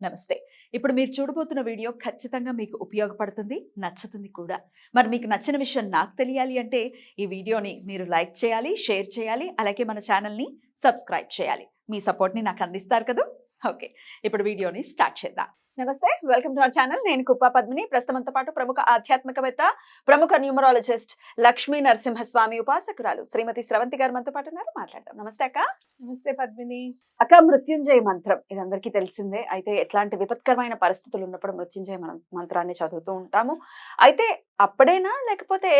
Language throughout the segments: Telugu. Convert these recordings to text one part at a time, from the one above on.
నమస్తే. ఇప్పుడు మీరు చూడబోతున్న వీడియో ఖచ్చితంగా మీకు ఉపయోగపడుతుంది, నచ్చుతుంది కూడా. మరి మీకు నచ్చిన విషయం నాకు తెలియాలి అంటే ఈ వీడియోని మీరు లైక్ చేయాలి, షేర్ చేయాలి, అలాగే మన ఛానల్ని సబ్స్క్రైబ్ చేయాలి. మీ సపోర్ట్ని నాకు అందిస్తారు కదా. ఓకే, ఇప్పుడు వీడియోని స్టార్ట్ చేద్దాం. నమస్తే, వెల్కమ్ టు అవర్ ఛానల్. నేను కుప్పా పద్మిని. ప్రస్తుతంతో పాటు ప్రముఖ ఆధ్యాత్మికవేత్త, ప్రముఖ న్యూమరాలజిస్ట్ లక్ష్మీ నరసింహస్వామి ఉపాసకురాలు శ్రీమతి స్రవంతి గారు మనతో పాటు ఉన్నారు. మాట్లాడదాం. నమస్తే అక్క. నమస్తే పద్మిని. అక్క, మృత్యుంజయ మంత్రం ఇది అందరికీ తెలిసిందే. అయితే ఎట్లాంటి విపత్కరమైన పరిస్థితులు ఉన్నప్పుడు మృత్యుంజయ మంత్రాన్ని చదువుతూ ఉంటాము. అయితే అప్పుడేనా, లేకపోతే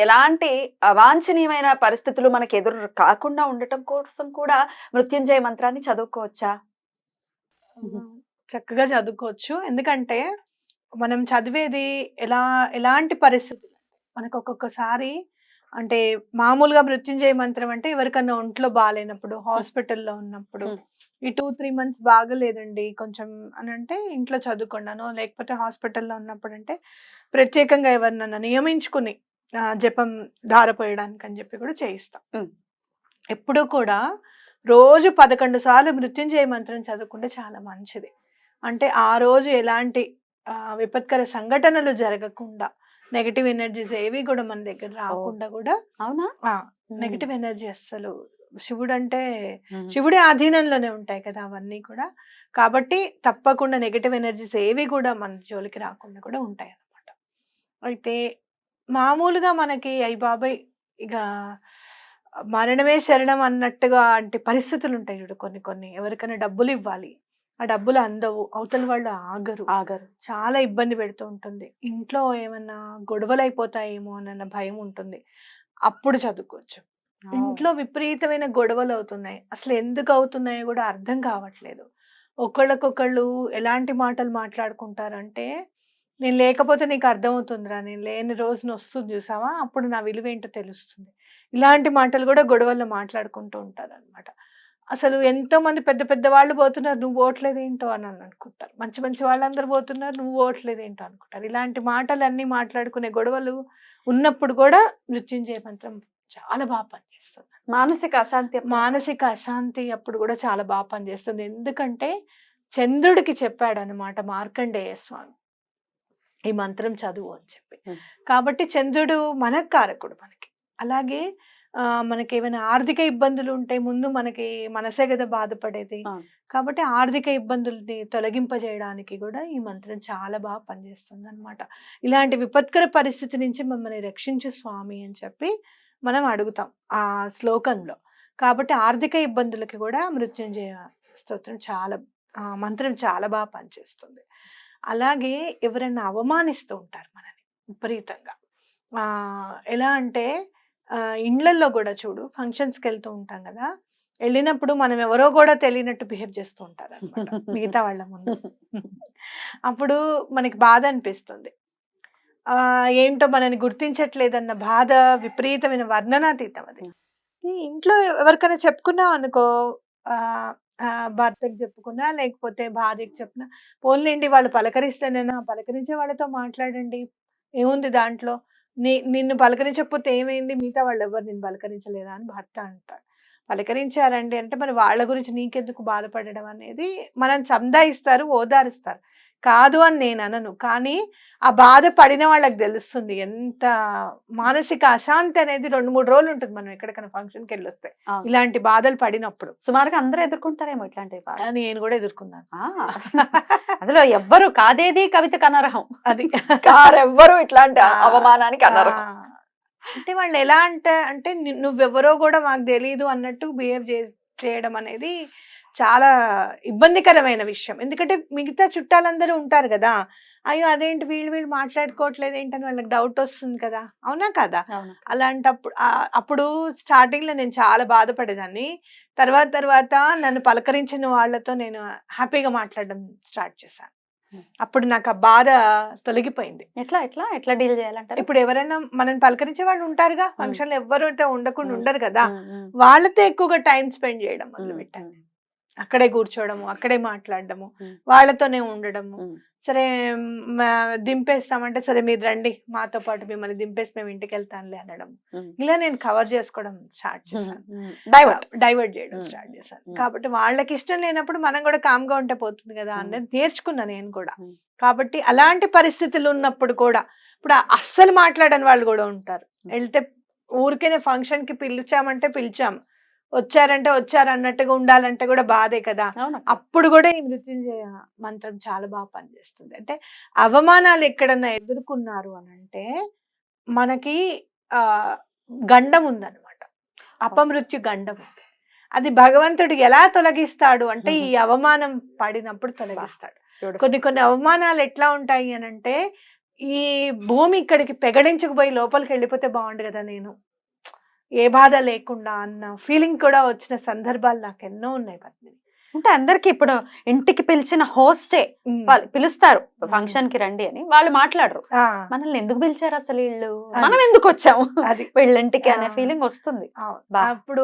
ఎలాంటి అవాంఛనీయమైన పరిస్థితులు మనకు ఎదురు కాకుండా ఉండటం కోసం కూడా మృత్యుంజయ మంత్రాన్ని చదువుకోవచ్చా? చక్కగా చదువుకోవచ్చు. ఎందుకంటే మనం చదివేది ఎలాంటి పరిస్థితులు మనకు ఒక్కొక్కసారి అంటే మామూలుగా మృత్యుంజయ మంత్రం అంటే ఎవరికన్నా ఒంట్లో బాగాలేనప్పుడు, హాస్పిటల్లో ఉన్నప్పుడు, ఈ 2-3 months బాగలేదండి కొంచెం అని అంటే ఇంట్లో చదువుకున్నాను, లేకపోతే హాస్పిటల్లో ఉన్నప్పుడు అంటే ప్రత్యేకంగా ఎవరినన్నా నియమించుకుని జపం ధారపోయడానికి అని చెప్పి కూడా చేయిస్తాం. ఎప్పుడూ కూడా రోజు 11 సార్లు మృత్యుంజయ మంత్రం చదువుకుంటే చాలా మంచిది. అంటే ఆ రోజు ఎలాంటి విపత్కర సంఘటనలు జరగకుండా, నెగటివ్ ఎనర్జీస్ ఏవి కూడా మన దగ్గర రాకుండా కూడా. అవునా? నెగటివ్ ఎనర్జీ అస్సలు శివుడు అంటే శివుడి ఆధీనంలోనే ఉంటాయి కదా అవన్నీ కూడా. కాబట్టి తప్పకుండా నెగటివ్ ఎనర్జీస్ ఏవి కూడా మన జోలికి రాకుండా కూడా ఉంటాయి అన్నమాట. అయితే మామూలుగా మనకి అయ్యి బాబాయ్ ఇక మరణమే శరణం అన్నట్టుగా అంటే పరిస్థితులు ఉంటాయి చూడు. కొన్ని ఎవరికైనా డబ్బులు ఇవ్వాలి, ఆ డబ్బులు అందవు, అవతల వాళ్ళు ఆగరు, చాలా ఇబ్బంది పెడుతూ ఉంటుంది. ఇంట్లో ఏమన్నా గొడవలు అయిపోతాయేమో అన్న భయం ఉంటుంది. అప్పుడు చదువుకోవచ్చు. ఇంట్లో విపరీతమైన గొడవలు అవుతున్నాయి, అసలు ఎందుకు అవుతున్నాయో కూడా అర్థం కావట్లేదు. ఒకళ్ళకొకళ్ళు ఎలాంటి మాటలు మాట్లాడుకుంటారంటే, నేను లేకపోతే నీకు అర్థమవుతుందిరా, నేను లేని రోజున వస్తుంది చూసావా, అప్పుడు నా విలువ ఏంటో తెలుస్తుంది. ఇలాంటి మాటలు కూడా గొడవల్లో మాట్లాడుకుంటూ ఉంటారు అనమాట. అసలు ఎంతో మంది పెద్ద పెద్ద వాళ్ళు పోతున్నారు, నువ్వు ఓట్లేదేంటో అని అనుకుంటారు. మంచి మంచి వాళ్ళందరూ పోతున్నారు, నువ్వు ఓట్లేదేంటో అనుకుంటారు. ఇలాంటి మాటలన్నీ మాట్లాడుకునే గొడవలు ఉన్నప్పుడు కూడా మృత్యుంజయ మంత్రం చాలా బాగా పనిచేస్తుంది. మానసిక అశాంతి అప్పుడు కూడా చాలా బాగా పనిచేస్తుంది. ఎందుకంటే చంద్రుడికి చెప్పాడు అనమాట మార్కండేయ స్వామి ఈ మంత్రం చదువు అని చెప్పి. కాబట్టి చంద్రుడు మనకు కారకుడు మనకి. అలాగే మనకి ఏమైనా ఆర్థిక ఇబ్బందులు ఉంటే ముందు మనకి మనసే కదా బాధపడేది. కాబట్టి ఆర్థిక ఇబ్బందుల్ని తొలగింపజేయడానికి కూడా ఈ మంత్రం చాలా బాగా పనిచేస్తుంది అనమాట. ఇలాంటి విపత్కర పరిస్థితి నుంచి మమ్మల్ని రక్షించు స్వామి అని చెప్పి మనం అడుగుతాం ఆ శ్లోకంలో. కాబట్టి ఆర్థిక ఇబ్బందులకి కూడా మృత్యుంజయ స్తోత్రం మంత్రం చాలా బాగా పనిచేస్తుంది. అలాగే ఎవరైనా అవమానిస్తూ ఉంటారు మనని విపరీతంగా. ఎలా అంటే ఇండ్లల్లో కూడా చూడు, ఫంక్షన్స్కి వెళ్తూ ఉంటాం కదా, వెళ్ళినప్పుడు మనం ఎవరో కూడా తెలియనట్టు బిహేవ్ చేస్తూ ఉంటారు అనమాట మిగతా వాళ్ళ ముందు. అప్పుడు మనకి బాధ అనిపిస్తుంది. ఏంటో మనని గుర్తించట్లేదన్న బాధ విపరీతమైన వర్ణనాతీతం అది. ఇంట్లో ఎవరికైనా చెప్పుకున్నాం అనుకో, భర్తకి చెప్పుకున్నా లేకపోతే భార్యకి చెప్పినా, పోన్లేండి వాళ్ళు పలకరిస్తేనేనా, పలకరించే వాళ్ళతో మాట్లాడండి, ఏముంది దాంట్లో, నిన్ను పలకరించకపోతే ఏమైంది, మిగతా వాళ్ళు ఎవరు నిన్ను పలకరించలేదా అని భర్త అంటాడు. పలకరించారండి అంటే మరి వాళ్ళ గురించి నీకెందుకు బాధపడడం అనేది మనం సంధాయిస్తారు, ఓదారుస్తారు. కాదు అని నేను అనను, కానీ ఆ బాధ పడిన వాళ్ళకి తెలుస్తుంది ఎంత మానసిక అశాంతి అనేది 2-3 రోజులు ఉంటుంది మనం ఎక్కడికైనా ఫంక్షన్కి వెళ్ళి వస్తే. ఇలాంటి బాధలు పడినప్పుడు సుమారుగా అందరూ ఎదుర్కొంటారేమో ఇట్లాంటివి. నేను కూడా ఎదుర్కొన్నాను. అందులో ఎవ్వరు కాదేది కవితకు అనర్హం, అది ఎవ్వరు ఇట్లాంటి అవమానానికి అనర్హం. అంటే వాళ్ళు ఎలా అంటే నువ్వెవరో కూడా మాకు తెలియదు అన్నట్టు బిహేవ్ చేయడం అనేది చాలా ఇబ్బందికరమైన విషయం. ఎందుకంటే మిగతా చుట్టాలందరూ ఉంటారు కదా, అయ్యో అదేంటి వీళ్ళు మాట్లాడుకోవట్లేదు ఏంటని వాళ్ళకి డౌట్ వస్తుంది కదా, అవునా కదా. అప్పుడు స్టార్టింగ్ లో నేను చాలా బాధపడేదాన్ని. తర్వాత నన్ను పలకరించిన వాళ్ళతో నేను హ్యాపీగా మాట్లాడడం స్టార్ట్ చేశాను. అప్పుడు నాకు ఆ బాధ తొలగిపోయింది. ఎట్లా డీల్ చేయాలంటారు? ఇప్పుడు ఎవరైనా మనం పలకరించే వాళ్ళు ఉంటారుగా, ఫంక్షన్ లో ఎవరు ఉండకుండా ఉండరు కదా, వాళ్ళతో ఎక్కువగా టైం స్పెండ్ చేయడం మొదలు పెట్టాను. అక్కడే కూర్చోవడము, అక్కడే మాట్లాడడము, ఉమ్. వాళ్ళతోనే ఉండడము. ఉమ్. సరే దింపేస్తామంటే సరే మీరు రండి మాతో పాటు, మిమ్మల్ని దింపేసి మేము ఇంటికి వెళ్తానులే అనడం. ఉమ్. ఇలా నేను కవర్ చేసుకోవడం స్టార్ట్ చేశాను, డైవర్ట్. డైవర్ట్ చేయడం ఉమ్. స్టార్ట్ చేశాను. ఉమ్. కాబట్టి వాళ్ళకి ఇష్టం లేనప్పుడు మనం కూడా కామ్గా ఉంటే పోతుంది కదా ఉమ్. అనేది నేర్చుకున్నా నేను కూడా. ఉమ్. కాబట్టి అలాంటి పరిస్థితులు ఉన్నప్పుడు కూడా, ఇప్పుడు అస్సలు మాట్లాడని వాళ్ళు కూడా ఉంటారు. వెళ్తే ఊరికేనే ఫంక్షన్ కి పిలిచామంటే పిలిచాము, వచ్చారంటే వచ్చారు అన్నట్టుగా ఉండాలంటే కూడా బాధే కదా. అవునక్క. అప్పుడు కూడా ఈ మృత్యుంజయ మంత్రం చాలా బాగా పనిచేస్తుంది. అంటే అవమానాలు ఎక్కడన్నా ఎదుర్కొన్నారు అని అంటే మనకి ఆ గండం ఉందన్నమాట, అపమృత్యు గండం ఉంది. అది భగవంతుడు ఎలా తొలగిస్తాడు అంటే ఈ అవమానం పడినప్పుడు తొలగిస్తాడు. కొన్ని కొన్ని అవమానాలు ఎట్లా ఉంటాయి అని అంటే, ఈ భూమి ఇక్కడికి పెగడించుకుపోయి లోపలికి వెళ్ళిపోతే బాగుండు కదా నేను, ఏ బాధ లేకుండా అన్న ఫీలింగ్ కూడా వచ్చిన సందర్భాలు నాకు ఎన్నో ఉన్నాయి పద్మిని. అంటే అందరికి ఇప్పుడు ఇంటికి పిలిచిన హోస్టే వాళ్ళు పిలుస్తారు ఫంక్షన్ కి రండి అని, వాళ్ళు మాట్లాడరు ఆ, మనల్ని ఎందుకు పిలిచారు అసలు వీళ్ళు, అది. మనం ఎందుకు వచ్చాము అది వీళ్ళింటికి అనే ఆ. ఫీలింగ్ వస్తుంది. అవును. బా. అప్పుడు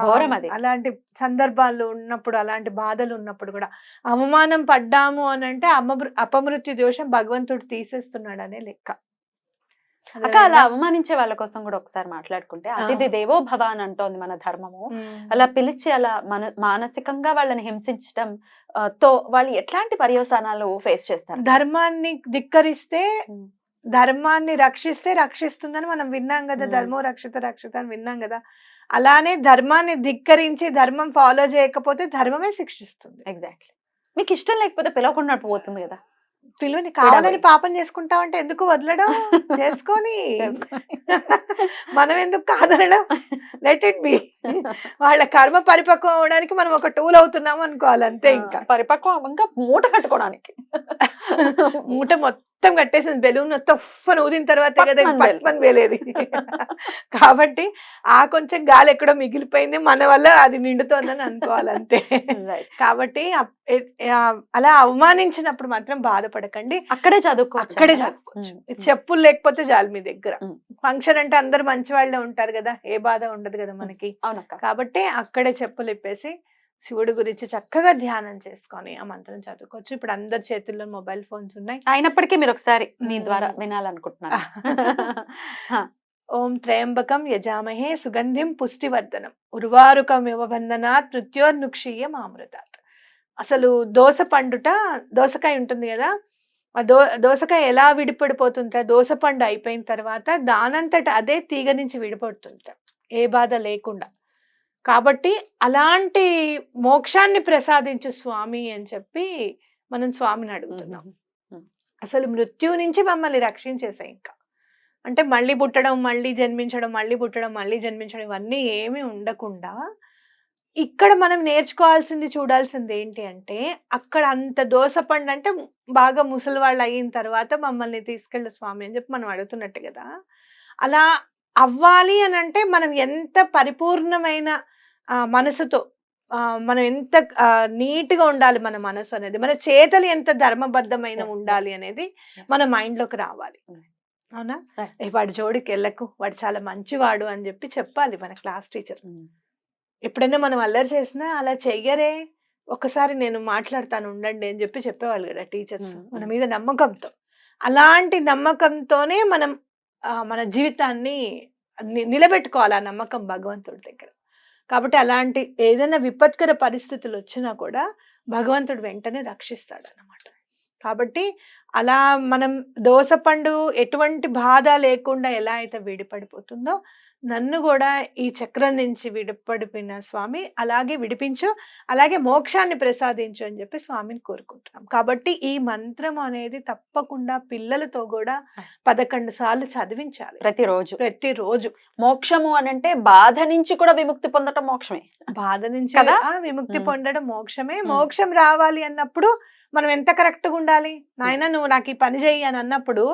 ఘోరం అది. అలాంటి సందర్భాలు ఉన్నప్పుడు, అలాంటి బాధలు ఉన్నప్పుడు కూడా అవమానం పడ్డాము అని అంటే అపమృత్యు దోషం భగవంతుడు తీసేస్తున్నాడు అనే లెక్క. అక్క అలా అవమానించే వాళ్ళ కోసం కూడా ఒకసారి మాట్లాడుకుంటే, అతిథి దేవో భవ అని అంటోంది మన ధర్మము. అలా పిలిచి అలా మానసికంగా వాళ్ళని హింసించడం తో వాళ్ళు ఎట్లాంటి పర్యవసానాలు ఫేస్ చేస్తారు? ధర్మాన్ని ధిక్కరిస్తే, ధర్మాన్ని రక్షిస్తే రక్షిస్తుందని మనం విన్నాం కదా, ధర్మో రక్షిత రక్షిత అని విన్నాం కదా. అలానే ధర్మాన్ని ధిక్కరించి ధర్మం ఫాలో చేయకపోతే ధర్మమే శిక్షిస్తుంది. ఎగ్జాక్ట్లీ. మీకు ఇష్టం లేకపోతే పిలవకుండా పోతుంది కదా. పిలువని కావాలని పాపం చేసుకుంటామంటే ఎందుకు వదలడం, చేసుకొని మనం ఎందుకు కాదనడం, లెట్ ఇట్ బి. వాళ్ళ కర్మ పరిపక్వం అవడానికి మనం ఒక టూల్ అవుతున్నాం అనుకోవాలి అంతే. ఇంకా పరిపక్వం ఇంకా మూట కట్టుకోవడానికి మూట మొత్తం కట్టేసింది, బెలూన్ మొత్తం ఊదిన తర్వాత కదా పట్మని వేలేది. కాబట్టి ఆ కొంచెం గాలి ఎక్కడో మిగిలిపోయింది, మన వల్ల అది నిండుతోందని అనుకోవాలి అంతే. కాబట్టి అలా అవమానించినప్పుడు మాత్రం బాధపడకండి, అక్కడే చదువుకోవచ్చు. అక్కడే చదువుకోవచ్చు. చెప్పులు లేకపోతే చాలు మీ దగ్గర. ఫంక్షన్ అంటే అందరు మంచి వాళ్ళే ఉంటారు కదా, ఏ బాధ ఉండదు కదా మనకి. అవునక్క. కాబట్టి అక్కడే చెప్పులు ఇప్పేసి శివుడి గురించి చక్కగా ధ్యానం చేసుకొని ఆ మంత్రం చదువుకోవచ్చు. ఇప్పుడు అందరి చేతుల్లో మొబైల్ ఫోన్స్ ఉన్నాయి. అయినప్పటికీ మీరు ఒకసారి మీ ద్వారా వినాలనుకుంటున్నారు. ఓం త్రయంబకం యజామహే సుగంధిం పుష్టివర్ధనం ఉర్వారుకమివ బంధనాత్ మృత్యోర్నుక్షీయం అమృతాత్. అసలు దోసకాయ ఉంటుంది కదా, ఆ దోసకాయ ఎలా విడిపడిపోతుంటా, దోసపండు అయిపోయిన తర్వాత దానంతట అదే తీగ నుంచి విడిపడుతుంటా, ఏ బాధ లేకుండా. కాబట్టి అలాంటి మోక్షాన్ని ప్రసాదించు స్వామి అని చెప్పి మనం స్వామిని అడుగుతున్నాం. అసలు మృత్యు నుంచి మమ్మల్ని రక్షించేసాయి. ఇంకా అంటే మళ్ళీ పుట్టడం, మళ్ళీ జన్మించడం, మళ్ళీ పుట్టడం, మళ్ళీ జన్మించడం ఇవన్నీ ఏమీ ఉండకుండా ఇక్కడ మనం నేర్చుకోవాల్సింది, చూడాల్సింది ఏంటి అంటే, అక్కడ అంత దోసపండు అంటే బాగా ముసలి వాళ్ళు అయిన తర్వాత మమ్మల్ని తీసుకెళ్ళి స్వామి అని చెప్పి మనం అడుగుతున్నట్టు కదా. అలా అవ్వాలి అని అంటే మనం ఎంత పరిపూర్ణమైన మనసుతో, మనం ఎంత నీట్గా ఉండాలి మన మనసు అనేది, మన చేతలు ఎంత ధర్మబద్ధమైన ఉండాలి అనేది మన మైండ్లోకి రావాలి. అవునా, వాడి జోడికి వెళ్ళకు, వాడు చాలా మంచివాడు అని చెప్పి చెప్పాలి మన క్లాస్ టీచర్. ఎప్పుడైనా మనం అల్లరి చేసినా అలా చెయ్యరే, ఒకసారి నేను మాట్లాడతాను ఉండండి అని చెప్పి చెప్పేవాళ్ళు కదా టీచర్స్, మన మీద నమ్మకంతో. అలాంటి నమ్మకంతోనే మనం మన జీవితాన్ని నిలబెట్టుకోవాలి, ఆ నమ్మకం భగవంతుడి దగ్గర. కాబట్టి అలాంటి ఏదైనా విపత్కర పరిస్థితులు వచ్చినా కూడా భగవంతుడు వెంటనే రక్షిస్తాడు అన్నమాట. కాబట్టి అలా మనం దోసపండు ఎటువంటి బాధ లేకుండా ఎలా అయితే విడిపడిపోతుందో, నన్ను కూడా ఈ చక్రం నుంచి విడిపడిపోయిన స్వామి అలాగే విడిపించు, అలాగే మోక్షాన్ని ప్రసాదించు అని చెప్పి స్వామిని కోరుకుంటున్నాం. కాబట్టి ఈ మంత్రం అనేది తప్పకుండా పిల్లలతో కూడా 11 సార్లు చదివించాలి ప్రతిరోజు. మోక్షము అని అంటే బాధ నుంచి కూడా విముక్తి పొందడం మోక్షమే. బాధ నుంచి విముక్తి పొందడం మోక్షమే. మోక్షం రావాలి అన్నప్పుడు మనం ఎంత కరెక్ట్గా ఉండాలి, నాయన నువ్వు నాకు ఈ పని చెయ్యి అని అన్నప్పుడు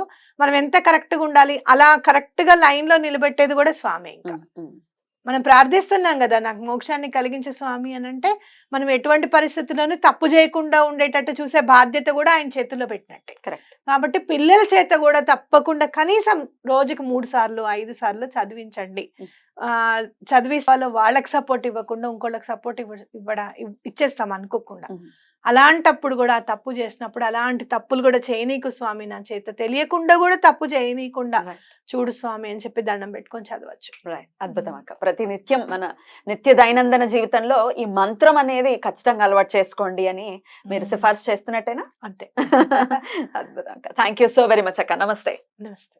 మనం ఎంత కరెక్ట్గా ఉండాలి, అలా కరెక్ట్గా లైన్లో నిలబెట్టేది కూడా స్వామి. ఇంకా మనం ప్రార్థిస్తున్నాం కదా, నాకు మోక్షాన్ని కలిగించే స్వామి అని అంటే మనం ఎటువంటి పరిస్థితుల్లోనూ తప్పు చేయకుండా ఉండేటట్టు చూసే బాధ్యత కూడా ఆయన చేతుల్లో పెట్టినట్టే. కాబట్టి పిల్లల చేత కూడా తప్పకుండా కనీసం రోజుకి 3 సార్లు 5 సార్లు చదివించండి. చదివి వాళ్ళకి సపోర్ట్ ఇవ్వకుండా ఇంకోళ్ళకి సపోర్ట్ ఇచ్చేస్తాం అనుకోకుండా. అలాంటప్పుడు కూడా ఆ తప్పు చేసినప్పుడు అలాంటి తప్పులు కూడా చేయనీకు స్వామి, నా చేత తెలియకుండా కూడా తప్పు చేయనీయకుండా చూడు స్వామి అని చెప్పి దండం పెట్టుకొని చదవచ్చు. అద్భుతం అక్క. ప్రతి నిత్యం మన నిత్య దైనందిన జీవితంలో ఈ మంత్రం అనేది ఖచ్చితంగా అలవాటు చేసుకోండి అని మీరు సిఫార్సు చేస్తున్నట్టేనా? అంతే. అద్భుతం అక్క. Thank you so very much అక్క. నమస్తే. నమస్తే.